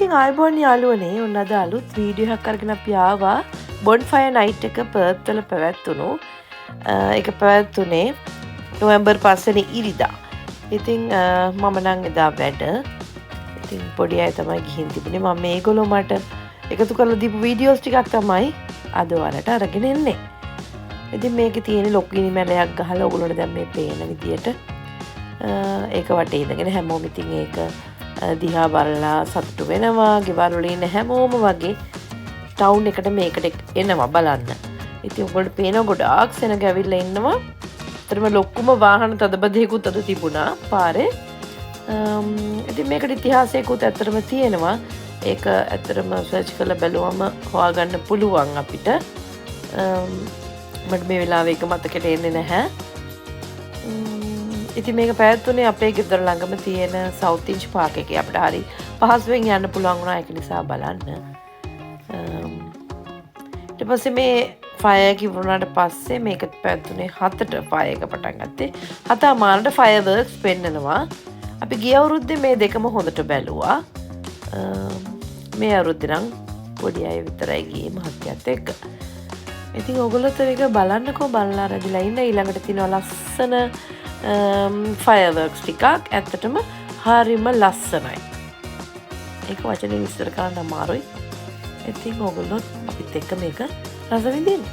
ඉතින් ආයුබෝවන් යාළුවනේ. ඔන්න අද අලුත් වීඩියෝ එකක් අරගෙන අපි ආවා. බොන්ෆයර් නයිට් එක පර්ත් වල පැවැත්වුණු. ඒක පැවැත්වුණේ නොවැම්බර් 5 වෙනි ඉරිදා. ඉතින් මම නම් එදා වැඩ. ඉතින් පොඩි අය තමයි ගිහින් තිබුණේ. මම මේගොල්ලෝ මට එකතු කරලා දීපු වීඩියෝස් ටිකක් තමයි අද ඔයාලට අරගෙන එන්නේ. ඉතින් මේකේ තියෙන ලොකු ගිනි මැලයක් ගහලා ඔයගොල්ලෝට දැන් මේ පේන විදියට ඒක වටේ ඉඳගෙන හැමෝම ඉතින් ඒක දිහා බලලා සතුටු වෙනවා. ගෙවල් වල ඉන්න හැමෝම වගේ ටවුන් එකට මේකට එනවා බලන්න. ඉතින් ඔයගොල්ලෝ පේන ගොඩාක් සෙනග ඇවිල්ලා ඉන්නවා. අතරම ලොකුම වාහන තදබදයකුත් අද තිබුණා පාරේ. ඉතින් මේකට ඉතිහාසයකුත් ඇත්තටම තියෙනවා. ඒක ඇත්තටම සර්ච් කරලා බැලුවම හොයාගන්න පුළුවන් අපිට. මට මේ වෙලාවේ ඒක මතකෙට එන්නේ නැහැ. ඉතින් මේක පැවැත්වුණේ අපේ ගෙදර ළඟම තියෙන සවුත් ඉන්ච් පාක් එකේ. අපිට හරි පහසුවෙන් යන්න පුළුවන් වුණා. ඒක නිසා බලන්න. ඊට පස්සේ මේ ෆයර් එක ඉවරුණාට පස්සේ මේක පැවැත්වුණේ 7ට ෆයර් එක පටන් ගත්තේ. 7 මානට ෆයර්වර්ක්ස් පෙන්නනවා. අපි ගිය අවුරුද්දේ මේ දෙකම හොඳට බැලුවා. මේ අවුරුද්දේ නම් පොඩි අය විතරයි ගියේ මහත්තයත් එක්ක. ඉතින් ඔයගොල්ලෝත් ඒක බලන්නකෝ බලලා රැඳිලා ඉන්න. ඊළඟට තියෙනවා ලස්සන ෆයර්වර්ක්ස් ටිකක්. ඇත්තටම හරිම ලස්සනයි. ඒක වචනෙන් විස්තර කරන්න අමාරුයි. ඉතින් ඔයගොල්ලෝ අපිත් එක්ක මේක රස විඳින්න.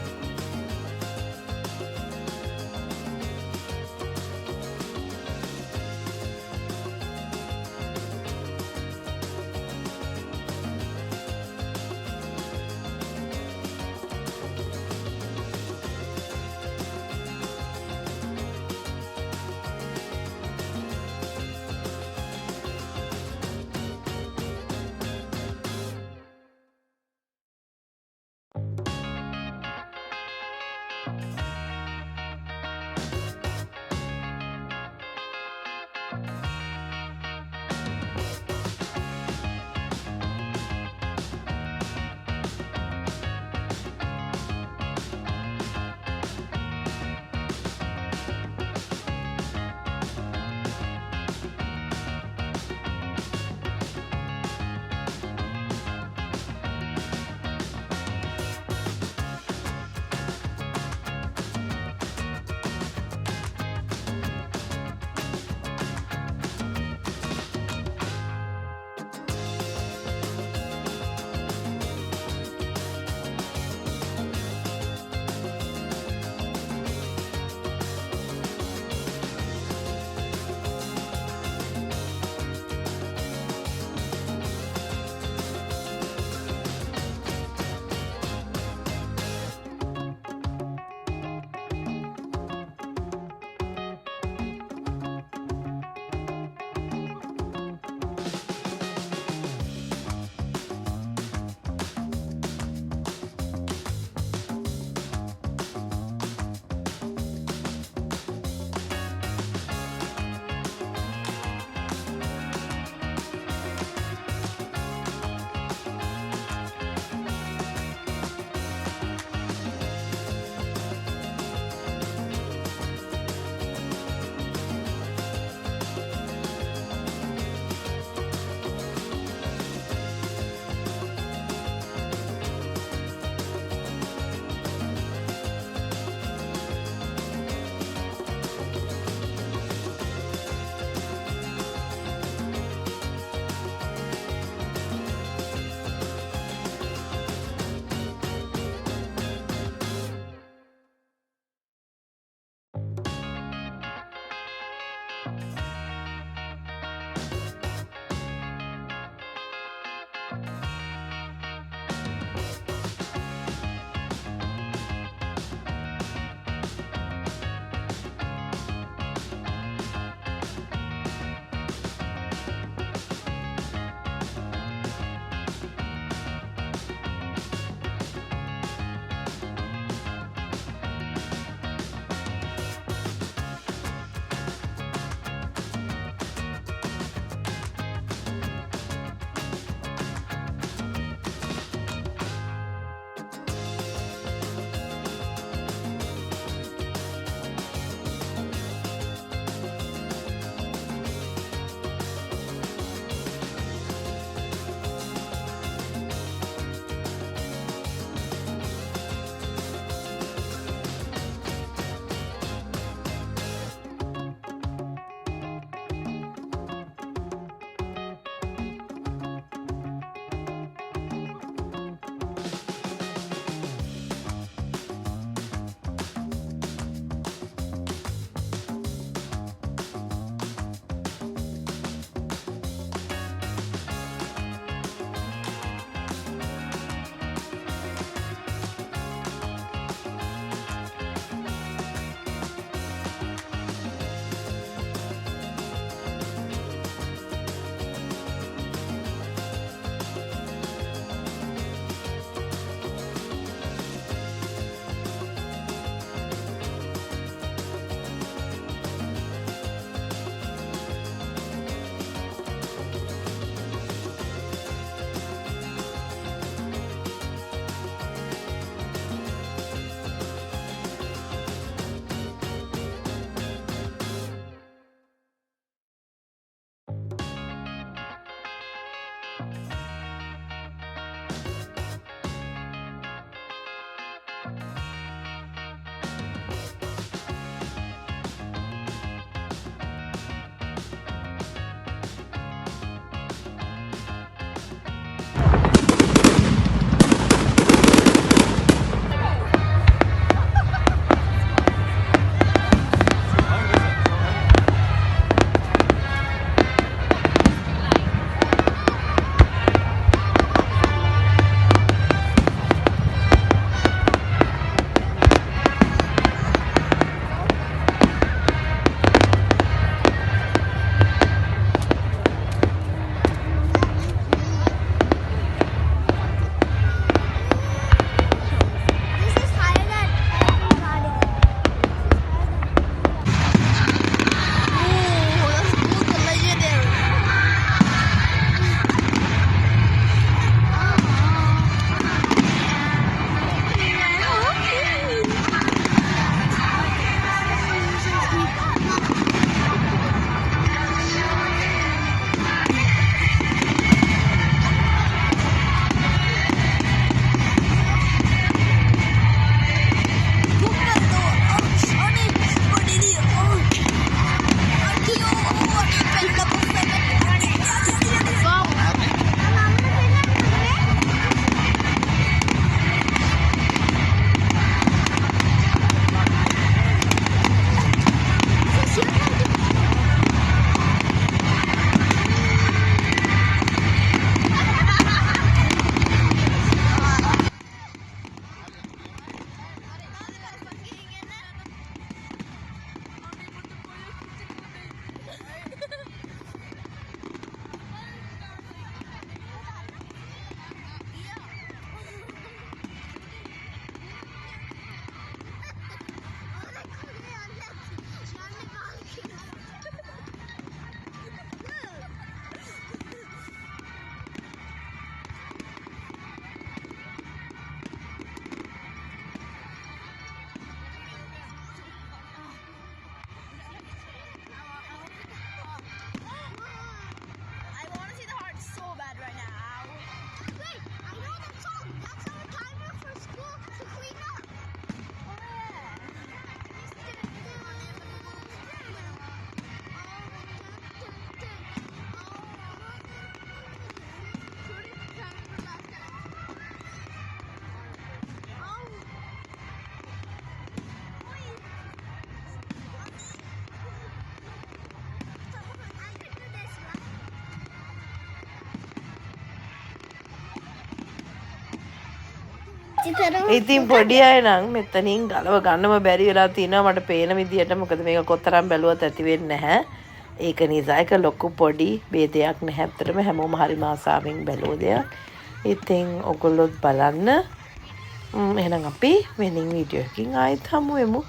ඉතින් පොඩි අය නම් මෙතනින් ගලව ගන්නම බැරි වෙලා තිනවා මට පේන විදියට. මොකද මේක කොතරම් බැලුවත් ඇති වෙන්නේ නැහැ. ඒක නිසා ඒක ලොකු පොඩි ભેදයක් නැහැ. ඇත්තටම හැමෝම හරිම ආසාවෙන් බැලුව දෙයක්. ඉතින් ඔයගොල්ලොත් බලන්න. එහෙනම් අපි වෙනින් වීඩියෝ එකකින් ආයෙත් හමු වෙමු.